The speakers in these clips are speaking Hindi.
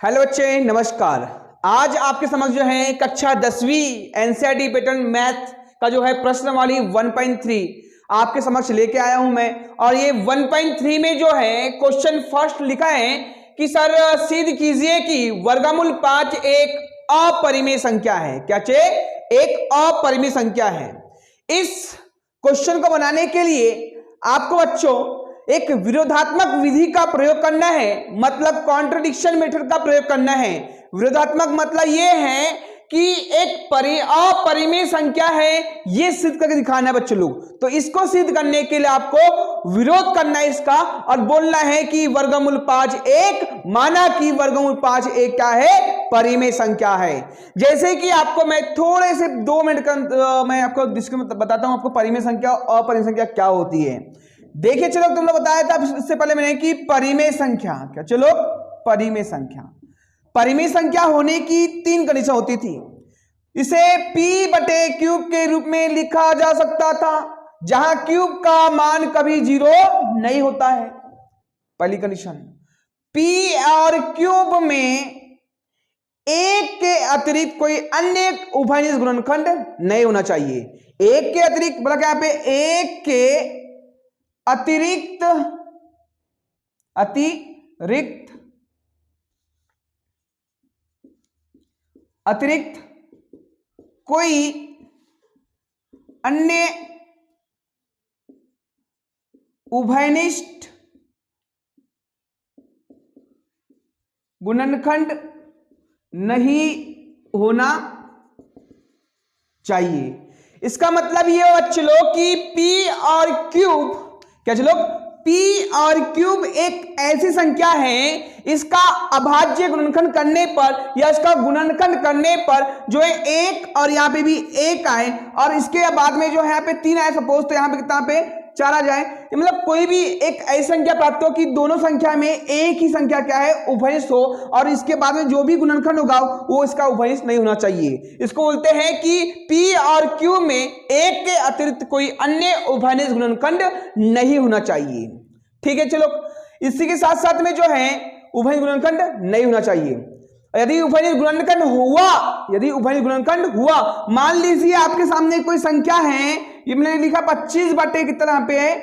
हेलो बच्चे, नमस्कार। आज आपके समक्ष जो है कक्षा 10वीं एनसीईआरटी पैटर्न मैथ का जो है प्रश्नवाली 1.3 आपके समक्ष लेके आया हूं मैं। और ये 1.3 में जो है क्वेश्चन फर्स्ट लिखा है कि सर सिद्ध कीजिए कि वर्गमूल 5 एक अपरिमेय संख्या है। क्या चे? एक अपरिमेय संख्या है। इस क्वेश्चन को बनाने के लिए आपको बच्चों एक विरोधात्मक विधि का प्रयोग करना है, मतलब कॉन्ट्रडिक्शन मेथड का प्रयोग करना है। विरोधात्मक मतलब यह है कि एक अपरिमेय संख्या है, यह सिद्ध करके दिखाना है बच्चों लोग। तो इसको सिद्ध करने के लिए आपको विरोध करना है इसका और बोलना है कि वर्गमूल 5 एक, माना कि वर्गमूल 5 एक क्या है? परिमेय संख्या है। जैसे कि आपको मैं थोड़े से 2 मिनट का मैं आपको बताता हूं आपको परिमेय संख्या और अपरिमेय संख्या क्या होती है। देखिए चलो, तुम लोग बताया था इससे पहले मैंने कि परिमेय संख्या क्या, चलो परिमेय संख्या होने की 3 कंडीशन होती थी। इसे p/क्यूब के रूप में लिखा जा सकता था, जहां क्यूब का मान कभी 0 नहीं होता है। पहली कंडीशन, p और क्यूब में एक के अतिरिक्त कोई अन्य उभयनिष्ठ गुणनखंड नहीं होना चाहिए। एक के अतिरिक्त मतलब यहां पे एक के अतिरिक्त कोई अन्य उभयनिष्ठ गुणनखंड नहीं होना चाहिए। इसका मतलब ये बच्चे लोग कि p और क्यूब क्या चलो p और क्यूब एक ऐसी संख्या है, इसका अभाज्य गुणनखंड करने पर या इसका गुणनखंड करने पर जो है एक और यहाँ पे भी एक आए और इसके बाद में जो है यहाँ पे 3 आए, सपोज तो यहाँ पे कितना पे 4 आ जाए। मतलब कोई भी एक ऐसी संख्या प्राप्त हो कि दोनों संख्या में एक ही संख्या क्या है? उभयनिष्ठ हो, और इसके बाद में जो भी गुणनखंड होगा वो इसका उभयनिष्ठ नहीं होना चाहिए। इसको बोलते हैं कि p और q में एक के अतिरिक्त कोई अन्य उभयनिष्ठ गुणनखंड नहीं होना चाहिए। ठीक है, चलो इसी के साथ साथ में जो है उभयनिष्ठ गुणनखंड नहीं होना चाहिए। यदि उभयनिष्ठ गुणनखंड हुआ, मान लीजिए आपके सामने कोई संख्या है, ये मैंने लिखा 25 बटे कितना पे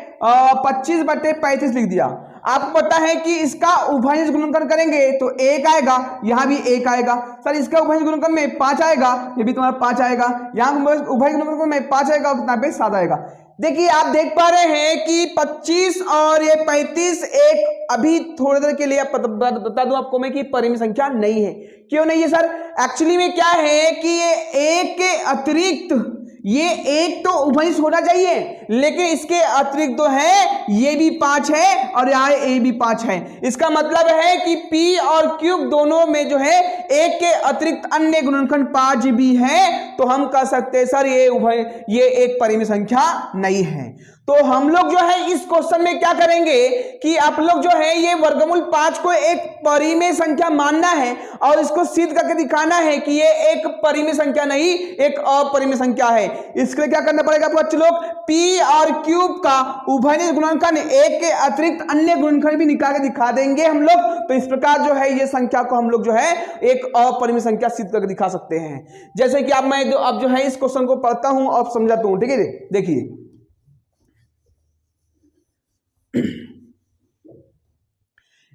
25/35 लिख दिया। आपको पता है कि इसका उभयनिष्ठ गुणनखंड करेंगे तो 1 आएगा, यहां भी 1 आएगा। सर इसका उभयनिष्ठ गुणनखंड में 5 आएगा, ये भी तुम्हारा 5 आएगा, यहां उभयनिष्ठ गुणनखंड में 5 आएगा और कितना पे 7 आएगा। देखिए आप देख पा रहे हैं कि 25 और ये 35 एक, अभी थोड़ी देर के लिए बता दूं आपको मैं कि परिमेय संख्या नहीं है। क्यों नहीं है सर? एक्चुअली में क्या है कि ये एक के अतिरिक्त ये एक तो उभयनिष्ठ होना चाहिए, लेकिन इसके अतिरिक्त तो है ये भी 5 है और यहाँ ये भी 5 है। इसका मतलब है कि p और क्यूब दोनों में जो है एक के अतिरिक्त अन्य गुणनखंड 5 भी है, तो हम कह सकते हैं सर ये एक परिमेय संख्या नहीं है। तो हम लोग जो है इस क्वेश्चन में क्या करेंगे कि आप लोग जो है ये वर्गमूल 5 को एक परिमेय संख्या मानना है और इसको सिद्ध करके दिखाना है कि ये एक परिमेय संख्या नहीं, एक अपरिमेय संख्या है। इसके लिए क्या करना पड़ेगा बच्चे लोग? p और क्यूब का उभयनिष्ठ गुणनखंड एक के अतिरिक्त अन्य गुणनखंड भी निकाल के दिखा देंगे हम लोग। तो इस प्रकार जो है ये संख्या को हम लोग जो है एक अपरिमेय संख्या सिद्ध करके दिखा सकते हैं। जैसे कि अब मैं अब जो है इस क्वेश्चन को पढ़ता हूं और समझाता हूं। ठीक है,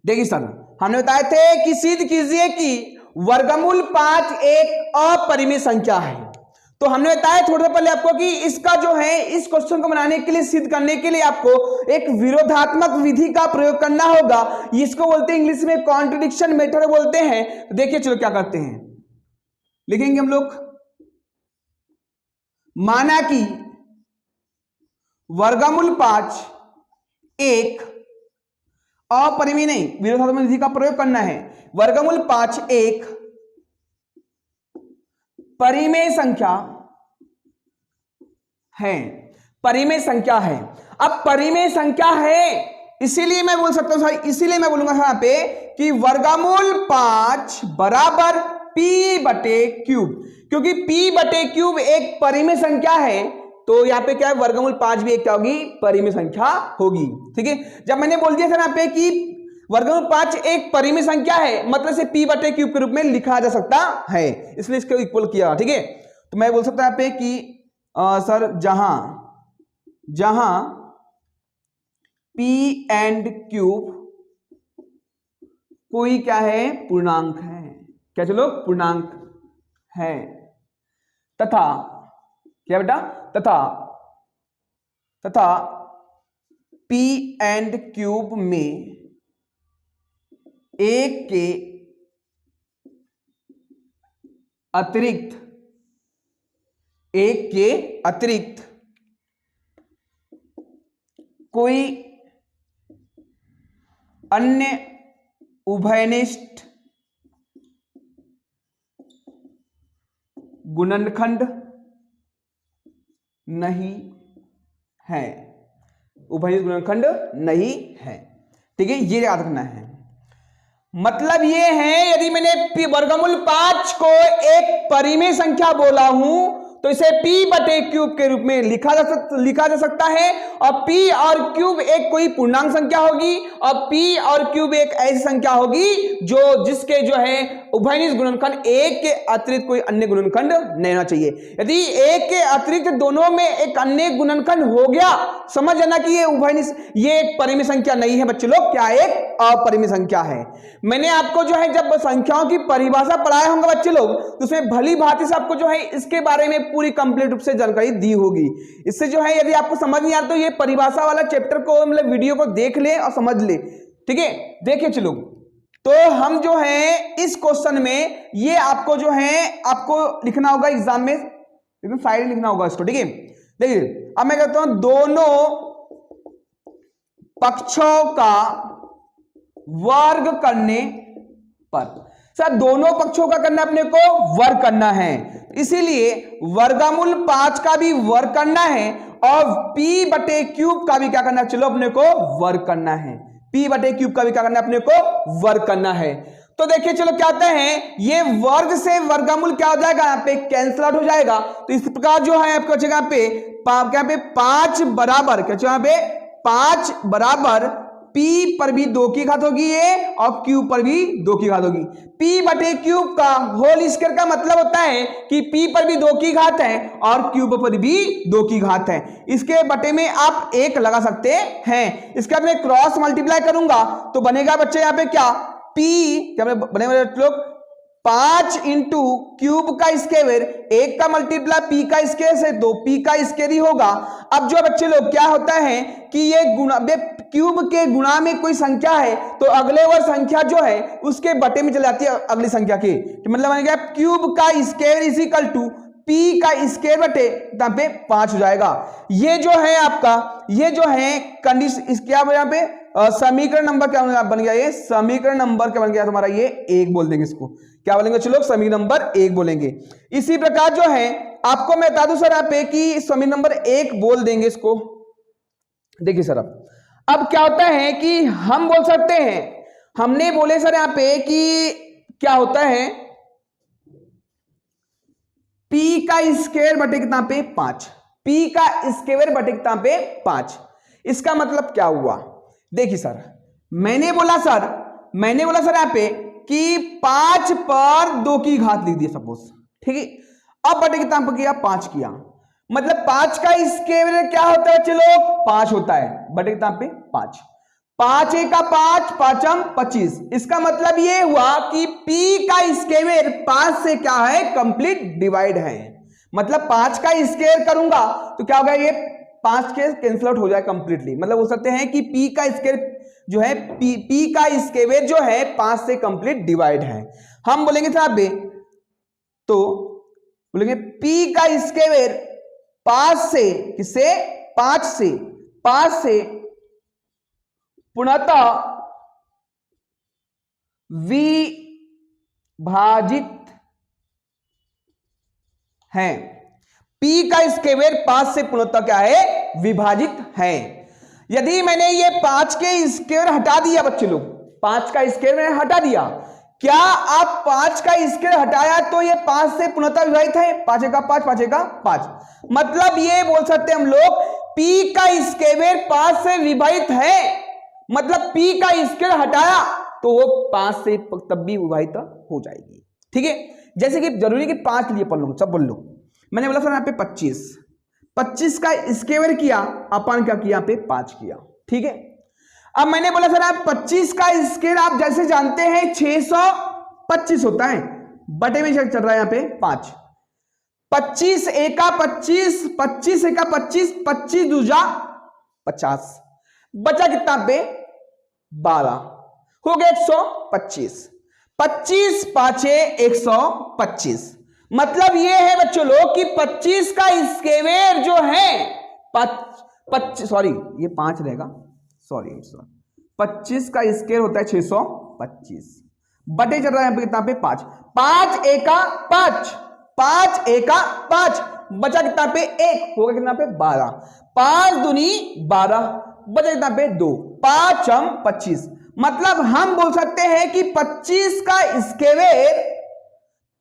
देखिए सर, हमने बताए थे कि सिद्ध कीजिए कि वर्गमूल 5 एक अपरिमेय संख्या है। तो हमने बताया थोड़ी देर पहले आपको कि इसका जो है इस क्वेश्चन को बनाने के लिए, सिद्ध करने के लिए आपको एक विरोधात्मक विधि का प्रयोग करना होगा। इसको बोलते हैं इंग्लिश में कॉन्ट्रडिक्शन मेथड बोलते हैं। तो देखिए चलो क्या करते हैं, लिखेंगे हम लोग, माना कि वर्गमूल 5 एक अपरिमेय नहीं, विरोधात्मक विधि का प्रयोग करना है। वर्गमूल 5 एक परिमेय संख्या है, परिमेय संख्या है। अब परिमेय संख्या है इसीलिए मैं बोल सकता हूं सर, इसीलिए मैं बोलूंगा यहां पे कि वर्गमूल 5 बराबर p/क्यूब, क्योंकि p/क्यूब एक परिमेय संख्या है। तो यहाँ पे क्या है, वर्गमूल 5 भी एक क्या होगी? परिमेय संख्या होगी। ठीक है, जब मैंने बोल दिया था यहाँ पे कि वर्गमूल 5 एक परिमेय संख्या है, मतलब इसे p बटे क्यूब के रूप में लिखा जा सकता है, इसलिए इसको इक्वल किया। ठीक है, तो मैं बोल सकता हूं यहाँ पे कि सर जहां p एंड क्यूब कोई क्या है, पूर्णांक है। क्या चलो, पूर्णांक है, तथा क्या बेटा, तथा p एंड क्यूब में एक के अतिरिक्त कोई अन्य उभयनिष्ठ गुणनखंड नहीं है, उभयनिष्ठ गुणनखंड नहीं है। ठीक है, ये याद रखना है। मतलब ये है, यदि मैंने वर्गमूल 5 को एक परिमेय संख्या बोला हूं तो इसे p बटे क्यूब के रूप में लिखा जा सकता है, और p और क्यूब एक कोई पूर्णांक संख्या होगी, और p और क्यूब एक ऐसी संख्या होगी जिसके जो है उभयनिष्ठ गुणनखंड एक के अतिरिक्त कोई अन्य गुणनखंड नहीं होना चाहिए। यदि एक के अतिरिक्त दोनों में एक अन्य गुणनखंड हो गया, समझ जाना कि ये उभयनिष्ठ, ये एक परिमेय संख्या नहीं है बच्चे लोग, क्या एक अपरिमेय संख्या है। मैंने आपको जो है जब संख्याओं की परिभाषा पढ़ाया होंगे बच्चे लोग, तो उसमें भली भांति से आपको जो है इसके बारे में पूरी कंप्लीट रूप से जानकारी दी होगी। इससे जो है यदि आपको समझ नहीं आता तो ये परिभाषा वाला चैप्टर को, मतलब वीडियो को देख ले और समझ ले। ठीक है, देखिए चलो, तो हम जो है इस क्वेश्चन में ये आपको जो है आपको लिखना होगा एग्जाम में, एकदम साइड लिखना होगा इसको। ठीक है, देखिए अब मैं कहता हूं दोनों पक्षों का वर्ग करने पर, सर दोनों पक्षों का करना अपने को वर्ग करना है, इसीलिए वर्गमूल 5 का भी वर्ग करना है और p बटे क्यूब का भी क्या करना है, चलो अपने को वर्ग करना है, p बटे क्यूब का भी क्या करना है, अपने को वर्ग करना है। तो देखिए चलो क्या कहते हैं, ये वर्ग से वर्गमूल क्या हो जाएगा, यहाँ पे कैंसिल आउट हो जाएगा। तो इस प्रकार जो है आपको बचेगा यहाँ पे 5 बराबर, क्या यहाँ पे 5 बराबर p पर भी 2 की घात होगी ये, और q पर भी 2 की घात होगी। p बटे क्यूब का होल स्क्वायर का मतलब होता है कि p पर भी 2 की घात है और क्यूब पर भी 2 की घात है। इसके बटे में आप 1 लगा सकते हैं। इसके बाद मैं क्रॉस मल्टीप्लाई करूंगा तो बनेगा बच्चे यहाँ पे क्या, p क्या बनेगा लोग, 5 इंटू क्यूब का स्क्वायर, 1 का मल्टीप्लाई p का स्क्वायर से 2p का स्क्वायर ही होगा। अब जो बच्चे लोग क्या होता है कि ये गुणा, क्यूब के गुणा में कोई संख्या है तो अगले वर्ग संख्या जो है उसके बटे में चली जाती है अगली संख्या के, तो मतलब बन गया क्यूब का square is equal to p का स्क्वायर बटे यहाँ पे 5 हो जाएगा। ये जो है आपका, ये जो है कंडीशन, क्या यहाँ पे समीकरण नंबर क्या बन गया, ये समीकरण नंबर क्या बन गया तुम्हारा, ये 1 बोल देंगे इसको, क्या बोलेंगे चलो, समीकरण नंबर 1 बोलेंगे। इसी प्रकार जो है आपको मैं बता दूं सर यहाँ पे कि समीकरण नंबर 1 बोल देंगे इसको। देखिए सर अब क्या होता है कि हम बोल सकते हैं, हमने बोले सर यहाँ पे कि क्या होता है p का स्क्वायर बटे कितना पे 5, p का स्क्वायर बटे कितना पे 5। इसका मतलब क्या हुआ, देखिए सर मैंने बोला सर यहाँ पे कि 5 पर 2 की घात लिख दिया सपोज, ठीक है। अब बटे कितना पर किया, 5 किया, मतलब 5 का स्क्वायर क्या होता है चलो 5 होता है, बटे कितना पे 5, 5 1 का 5, 5 25। इसका मतलब ये हुआ कि p का स्क्वायर 5 से क्या है, कंप्लीट डिवाइड है। मतलब 5 का स्क्वायर करूंगा तो क्या होगा, ये 5 के कैंसिल आउट हो जाए कंप्लीटली। मतलब बोल सकते हैं कि p का स्क्वायर जो है p का स्क्वायर जो है 5 से कंप्लीट डिवाइड है। हम बोलेंगे साहब तो बोलेंगे p का स्क्वायर 5 से किससे, 5 से पूर्णतः विभाजित है। p का स्क्वायर 5 से पूर्णतः क्या है, विभाजित है। यदि मैंने ये 5 के स्क्वायर हटा दिया बच्चे लोग, 5 का स्क्वायर मैंने हटा दिया, क्या आप 5 का स्क्वायर हटाया तो ये 5 से पूर्णतः विभाजित है, 5 1 का 5, 5 1 का 5। मतलब ये बोल सकते हैं हम लोग p का स्क्वायर 5 से विभाजित है, मतलब p का स्क्वायर हटाया तो वो 5 से तब भी विभाजित हो जाएगी। ठीक है, जैसे कि जरूरी कि 5 लिए पढ़ लो, सब बोल लो। मैंने बोला सर यहाँ पे 25 का स्क्वायर किया, अपन क्या किया, यहाँ पे 5 किया। ठीक है, अब मैंने बोला सर आप 25 का स्क्वायर आप जैसे जानते हैं 625 होता है, बटे में चल रहा है यहाँ पे 5, 25 एका 25, 25 एका 25, 25 दूजा 50, बचा कितना पे 12, हो गया 125, 25 पांचे 125। मतलब ये है बच्चों लोग कि 25 का स्क्वायर जो है 25 ये 5 रहेगा, 25 का स्क्वायर होता है 625, बटे चल रहा है कितना पे 5, 5 एका 5, 5 एका 5, बचा कितना पे 1, होगा कितना पे 12, 5 दूनी 12, बचा कितना पे 2, 5 हम 25। मतलब हम बोल सकते हैं कि 25 का स्क्वायर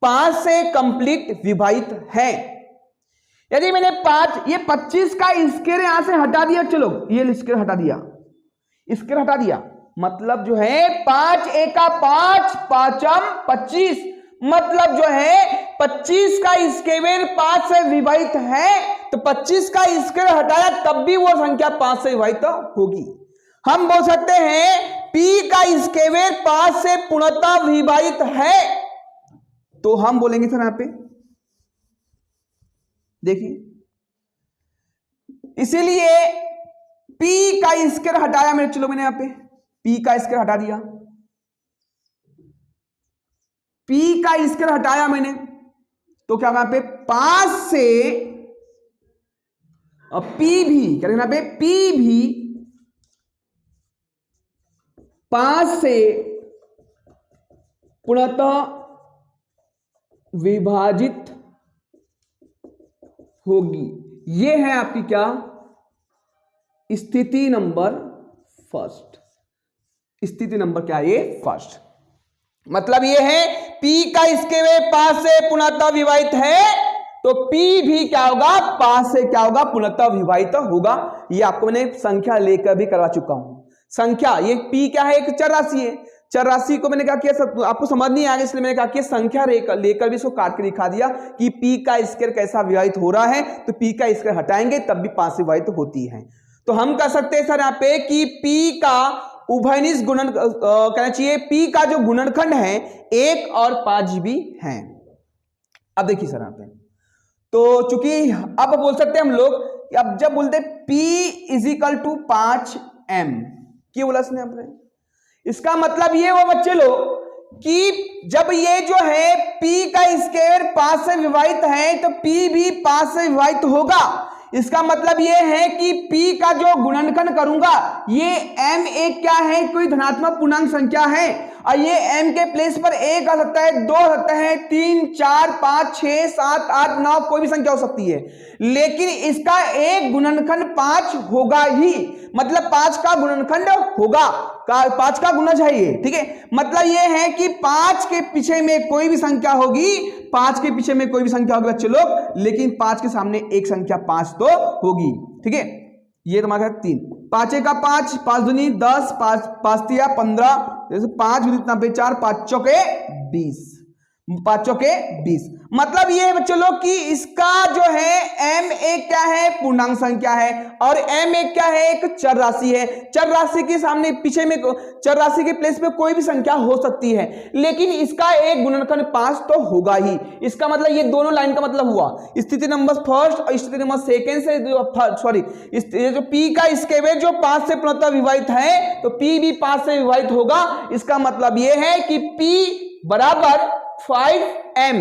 5 से कंप्लीट विभाजित है। यदि मैंने 5 ये 25 का स्क्वायर यहां से हटा दिया, चलो ये स्क्वायर हटा दिया, स्क्वायर हटा दिया, मतलब जो है 5 एका 5, 5 25, मतलब जो है 25 का स्क्वायर 5 से विभाजित है, तो 25 का स्क्वायर हटाया तब भी वो संख्या 5 से विभाजित होगी। हम बोल सकते हैं p का स्क्वायर 5 से पूर्णतः विभाजित है, तो हम बोलेंगे सर यहां पे देखिए, इसीलिए p का स्क्वायर हटाया मैंने, चलो मैंने यहां पे p का स्क्वायर हटा दिया, p का स्क्वायर हटाया मैंने, तो क्या यहां पे 5 से p भी क्या यहां पे p भी 5 से पूर्णतः विभाजित होगी। यह है आपकी क्या स्थिति नंबर फर्स्ट, स्थिति नंबर क्या है, ये फर्स्ट। मतलब ये है p का स्क्वायर 5 से पूर्णतः विभाजित है, तो p भी क्या होगा 5 से क्या होगा पूर्णतः विभाजित होगा। ये आपको मैंने संख्या लेकर भी करवा चुका हूं। संख्या ये p क्या है, एक चर राशि है, चर राशि को मैंने क्या किया, आपको समझ नहीं आया इसलिए मैंने कहा कि संख्या लेकर भी इसको काट के दिखा दिया कि p का स्क्वायर कैसा विभाजित हो रहा है, तो p का स्क्वायर हटाएंगे तब भी 5 से विभाजित होती है। तो हम कह सकते हैं सर यहाँ पे कि p का उभयनिष्ठ गुणन कहना चाहिए, p का जो गुणनखंड है 1 और 5 भी है। अब देखिए सर यहाँ पे, तो चूंकि अब बोल सकते हैं हम लोग, अब जब बोलते p = 5m, क्यों बोला इसने आपने, इसका मतलब ये वो बच्चे लोग कि जब ये जो है p का स्क्वायर 5 से विभाजित है, तो p भी 5 से विभाजित होगा। इसका मतलब ये है कि p का जो गुणनखंड करूंगा, ये m एक क्या है, कोई धनात्मक पूर्णांक संख्या है, और ये m के प्लेस पर 1 आ सकता है, 2 आ सकता है, 3 4 5 6 7 8 9 कोई भी संख्या हो सकती है, लेकिन इसका एक गुणनखंड 5 होगा ही, मतलब 5 का गुणनखंड होगा, 5 का गुणज है ये। ठीक है, मतलब ये है कि 5 के पीछे में कोई भी संख्या होगी, 5 के पीछे में कोई भी संख्या होगी बच्चे लोग, लेकिन 5 के सामने एक संख्या 5 तो होगी। ठीक है, ये तुम्हारा 3, 5 का 5, 5 दूनी 10, 5 तिया 15, जैसे 5 इतना पे 4, 5 चौके 20, 5 चौके 20। मतलब ये है बच्चों लोग कि इसका जो है m एक क्या है, पूर्णांक संख्या है, और m एक क्या है, एक चर राशि है। चर राशि के सामने पीछे में, चर राशि के प्लेस पे कोई भी संख्या हो सकती है, लेकिन इसका एक गुणनखंड 5 तो होगा ही। इसका मतलब ये दोनों लाइन का मतलब हुआ, स्थिति नंबर फर्स्ट और स्थिति नंबर सेकेंड से सॉरी, जो p का स्क्वायर जो 5 से पूर्णतः विभाजित है, तो p भी 5 से विभाजित होगा। इसका मतलब ये है कि p बराबर 5m,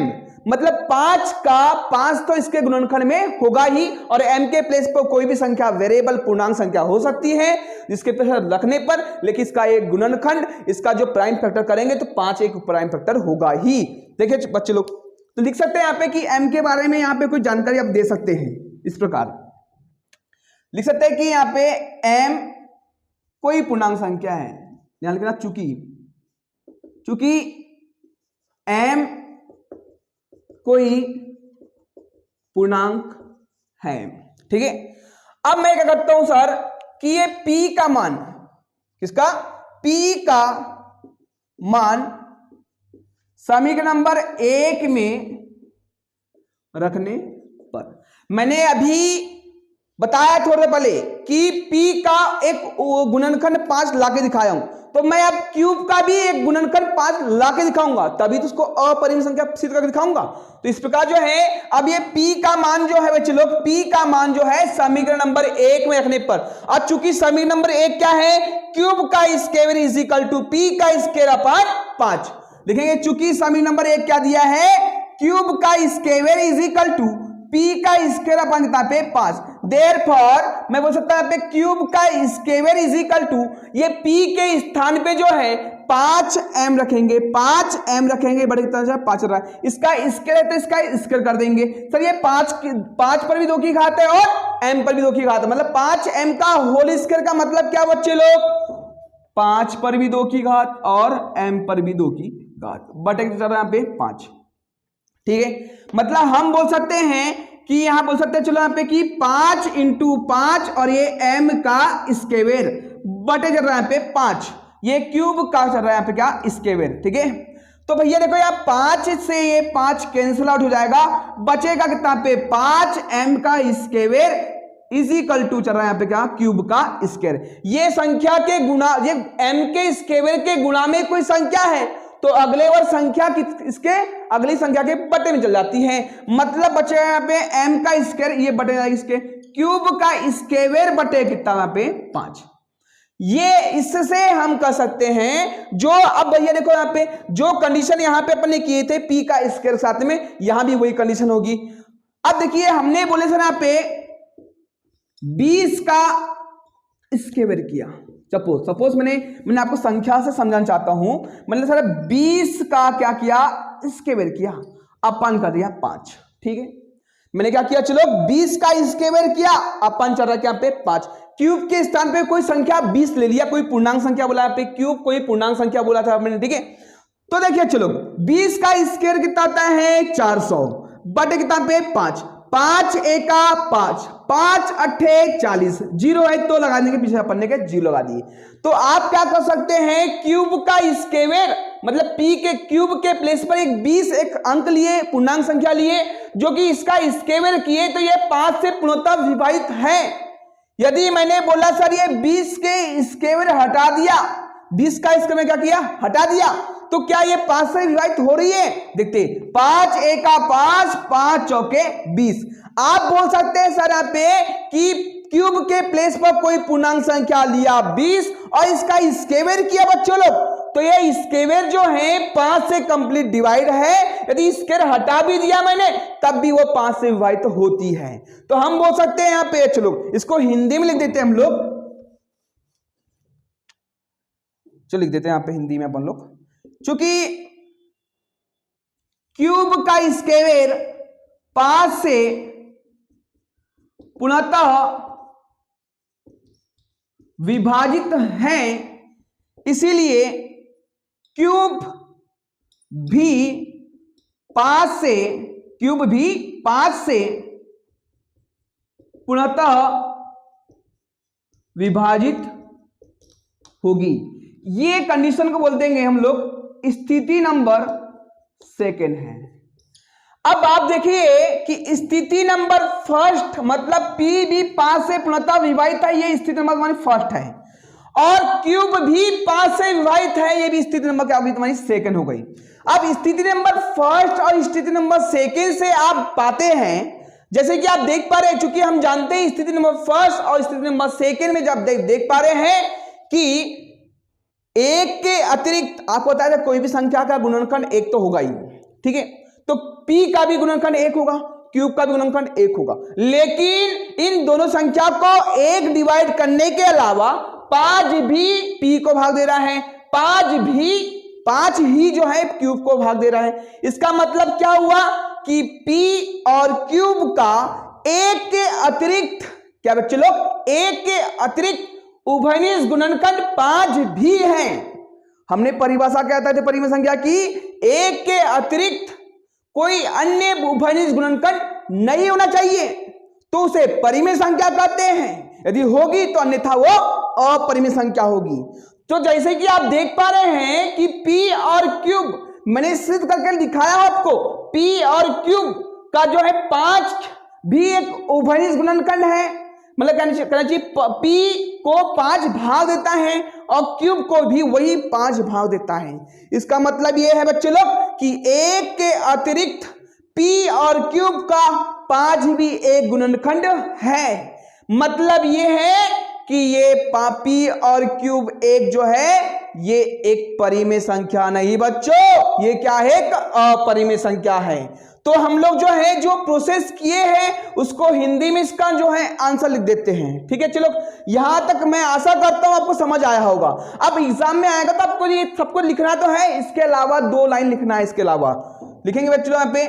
मतलब 5 का 5 तो इसके गुणनखंड में होगा ही, और m के प्लेस पर कोई भी संख्या वेरिएबल पूर्णांक संख्या हो सकती है जिसके प्लेस रखने पर, लेकिन इसका एक गुणनखंड, इसका जो प्राइम फैक्टर करेंगे तो 5 एक प्राइम फैक्टर होगा ही। देखिए बच्चे लोग, तो लिख सकते हैं यहाँ पे कि m के बारे में यहाँ पे कोई जानकारी आप दे सकते हैं, इस प्रकार लिख सकते हैं कि यहाँ पे m कोई पूर्णांक संख्या है, ध्यान रखना, चूंकि m कोई पूर्णांक है। ठीक है, अब मैं क्या करता हूं सर कि ये p का मान किसका? P का मान समीकरण नंबर 1 में रखने पर। मैंने अभी बताया थोड़े पहले कि P का एक गुणनखंड 5 लाके दिखाया हूं, तो मैं अब क्यूब का भी एक गुणनखंड 5 लाके दिखाऊंगा, तभी तो उसको अपरिमेय संख्या सिद्ध करके दिखाऊंगा। तो इस प्रकार जो है अब ये P का मान जो है बच्चे लोग, P का मान जो है समीकरण नंबर 1 में रखने पर, अब चूंकि समीकरण नंबर 1 क्या है? क्यूब का square is equal to P का स्क्वायर अपॉन 5 लिखेंगे। चूंकि समीकरण नंबर 1 क्या दिया है? क्यूब का square is equal to P का स्क्वायर अपॉन कितना पे 5। देयरफॉर मैं बोल सकता हूं क्यूब का स्क्वायर इज इक्वल टू ये P के स्थान पे जो है 5m रखेंगे, 5m रखेंगे, बड़े कितना 5 रहा है, इसका स्क्वायर है तो इसका स्क्वायर कर देंगे। सर ये 5 पर भी 2 की घात है और m पर भी 2 की घात है, मतलब 5m का होल स्क्वायर का मतलब क्या बच्चे लोग? 5 पर भी 2 की घात और m पर भी 2 की घात, बटे चल रहा है यहाँ पे 5। ठीक है, मतलब हम बोल सकते हैं कि यहां बोल सकते हैं चलो यहां पे कि 5 इंटू 5 और ये m का स्क्वायर बटे चल रहा है यहाँ पे 5, ये क्यूब का चल रहा है यहाँ पे क्या? स्क्वायर। ठीक है, तो भैया देखो यार 5 से ये 5 कैंसिल आउट हो जाएगा, बचेगा कितना पे? 5m का स्क्वायर इज इक्वल टू चल रहा है यहाँ पे क्या? क्यूब का स्क्वायर। ये संख्या के गुणा, ये m के स्क्वायर के गुणा में कोई संख्या है तो अगले बार संख्या इसके अगली संख्या के बटे में चल जाती है, मतलब बचेगा यहाँ पे m का स्क्वायर, ये बटे जाएगा इसके क्यूब का स्क्वायर बटे कितना यहाँ पे 5। ये इससे हम कर सकते हैं जो, अब भैया देखो यहाँ पे जो कंडीशन यहाँ पे अपन ने किए थे P का स्क्वायर साथ में, यहां भी वही कंडीशन होगी। अब देखिए हमने बोले सर यहाँ पे 20 का स्क्वायर किया, सपोज मैंने आपको संख्या से समझाना चाहता हूं, मैंने सर 20 का क्या किया? स्क्वायर किया, अपन कर दिया 5। ठीक है, मैंने क्या किया? चलो 20 का स्क्वायर किया, अपन चल रहा है क्या पे 5, क्यूब के स्थान पे कोई संख्या 20 ले लिया, कोई पूर्णांक संख्या बोला यहाँ पे क्यूब, कोई पूर्णांक संख्या बोला था मैंने। ठीक है, तो देखिए चलो 20 का स्क्वायर कितना आता है? 400 बटे कितना पे 5, 5 एका 5, 5 अट्ठे 40, जीरो है तो लगा देंगे पीछे पन्ने के, जीरो लगा दिए। तो आप क्या कर सकते हैं? क्यूब का स्क्वायर मतलब P के क्यूब के प्लेस पर एक 20 एक अंक लिए, पूर्णांक संख्या लिए, जो कि इसका स्क्वायर किए तो ये 5 से पूर्णतः विभाजित है। यदि मैंने बोला सर ये 20 के स्क्वायर हटा दिया, 20 का स्क्वायर क्या किया? हटा दिया, तो क्या ये 5 से विभाजित हो रही है? देखते 5 एका 5, 5 चौके 20। आप बोल सकते हैं सर यहाँ पे कि क्यूब के प्लेस पर कोई पूर्णांक संख्या लिया 20 और इसका स्क्वायर किया बच्चों लोग, तो ये स्क्वायर जो है 5 से कंप्लीट डिवाइड है, यदि स्क्वायर हटा भी दिया मैंने तब भी वो 5 से विभाजित होती है। तो हम बोल सकते हैं यहाँ पे, चलो इसको हिंदी में लिख देते हैं हम लोग, चलो लिख देते हैं यहाँ पे हिंदी में अपन लोग, चूंकि क्यूब का स्क्वायर 5 से पूर्णतः विभाजित है, इसीलिए क्यूब भी 5 से पूर्णतः विभाजित होगी। ये कंडीशन को बोल देंगे हम लोग स्थिति नंबर सेकेंड है। अब आप देखिए कि स्थिति नंबर फर्स्ट मतलब P भी 5 से पूर्णतः विभाजित है, ये स्थिति नंबर फर्स्ट है, और क्यूब भी 5 से विभाजित है, ये भी स्थिति नंबर क्या होगी? तुम्हारी सेकंड हो गई। अब स्थिति नंबर फर्स्ट और स्थिति नंबर सेकंड से आप पाते हैं, जैसे कि आप देख पा रहे हैं, चूंकि हम जानते हैं स्थिति नंबर फर्स्ट और स्थिति नंबर सेकंड में जब देख पा रहे हैं कि एक के अतिरिक्त आपको बताया था कोई भी संख्या का गुणनखंड एक तो होगा ही। ठीक है, तो P का भी गुणनखंड एक होगा, क्यूब का भी गुणनखंड एक होगा, लेकिन इन दोनों संख्या को एक डिवाइड करने के अलावा 5 भी P को भाग दे रहा है, 5 ही जो है क्यूब को भाग दे रहा है। इसका मतलब क्या हुआ कि P और क्यूब का एक के अतिरिक्त, क्या बच्चे लोग, एक के अतिरिक्त उभयनिष्ठ गुणनखंड 5 भी है। हमने परिभाषा क्या था परिमेय संख्या की, एक के अतिरिक्त कोई अन्य उभयनिष्ठ गुणनखंड नहीं होना चाहिए तो उसे परिमेय संख्या कहते हैं, यदि होगी तो अन्यथा वो अपरिमेय संख्या होगी। तो जैसे कि आप देख पा रहे हैं कि p और क्यूब मैंने सिद्ध करके दिखाया आपको, p और क्यूब का जो है 5 भी एक उभयनिष्ठ गुणनखंड है, मतलब कहना चाहिए p को 5 भाग देता है और क्यूब को भी वही 5 भाग देता है। इसका मतलब यह है बच्चे लोग कि एक के अतिरिक्त p और क्यूब का 5 भी एक गुणनखंड है। मतलब यह है कि ये p और क्यूब एक जो है ये एक परिमेय संख्या नहीं बच्चों, ये क्या है, एक अपरिमेय संख्या है। तो हम लोग जो है जो प्रोसेस किए हैं उसको हिंदी में इसका जो है आंसर लिख देते हैं। ठीक है, चलो यहां तक मैं आशा करता हूं आपको समझ आया होगा। अब एग्जाम में आएगा तो आपको ये सबको लिखना तो है, इसके अलावा 2 लाइन लिखना है, इसके अलावा लिखेंगे बच्चों यहां पे,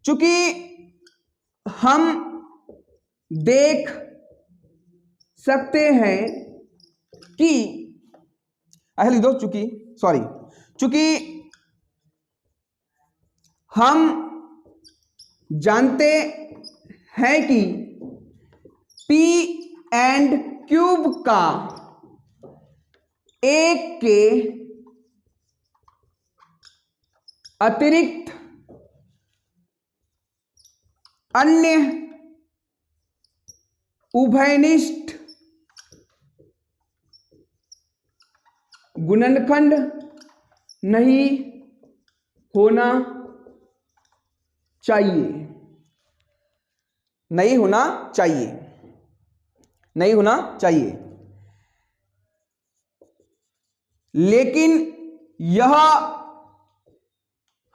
चूंकि हम देख सकते हैं कि लिख दो, चूंकि हम जानते हैं कि p एंड क्यूब का एक के अतिरिक्त अन्य उभयनिष्ठ गुणनखंड नहीं होना चाहिए, नहीं होना चाहिए, लेकिन यह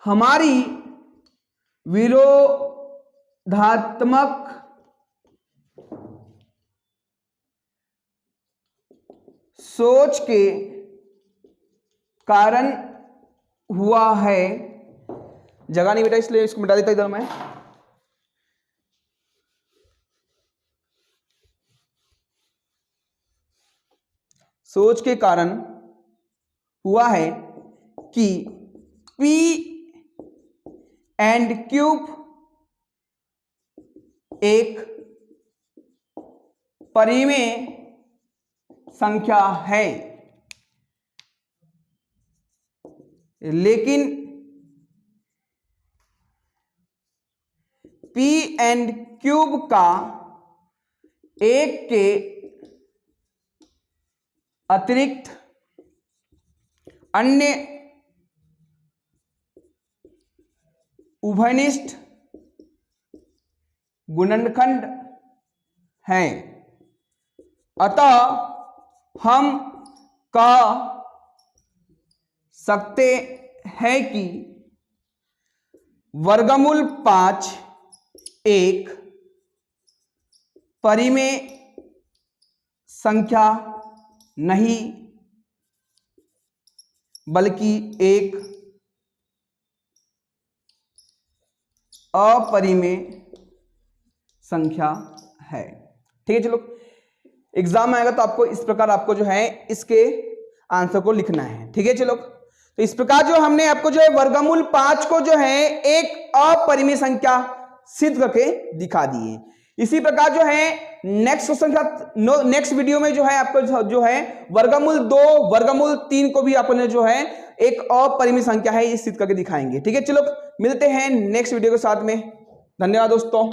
हमारी विरोधात्मक सोच के कारण हुआ है। जगह नहीं बेटा इसलिए इसको मिटा देता इधर मैं। सोच के कारण हुआ है कि p एंड क्यूब एक परिमेय संख्या है, लेकिन p एंड क्यूब का एक के अतिरिक्त अन्य उभयनिष्ठ गुणनखंड हैं। अतः हम कह सकते हैं कि वर्गमूल 5 एक परिमेय संख्या नहीं बल्कि एक अपरिमेय संख्या है। ठीक है, चलो एग्जाम में आएगा तो आपको इस प्रकार आपको जो है इसके आंसर को लिखना है। ठीक है, चलो तो इस प्रकार जो हमने आपको जो है वर्गमूल 5 को जो है एक अपरिमेय संख्या सिद्ध करके दिखा दिए। इसी प्रकार जो है नेक्स्ट क्वेश्चन नेक्स्ट वीडियो में जो है आपको जो है वर्गमूल 2 वर्गमूल 3 को भी आपने जो है एक अपरिमेय संख्या है ये सिद्ध करके दिखाएंगे। ठीक है, चलो मिलते हैं नेक्स्ट वीडियो के साथ में। धन्यवाद दोस्तों।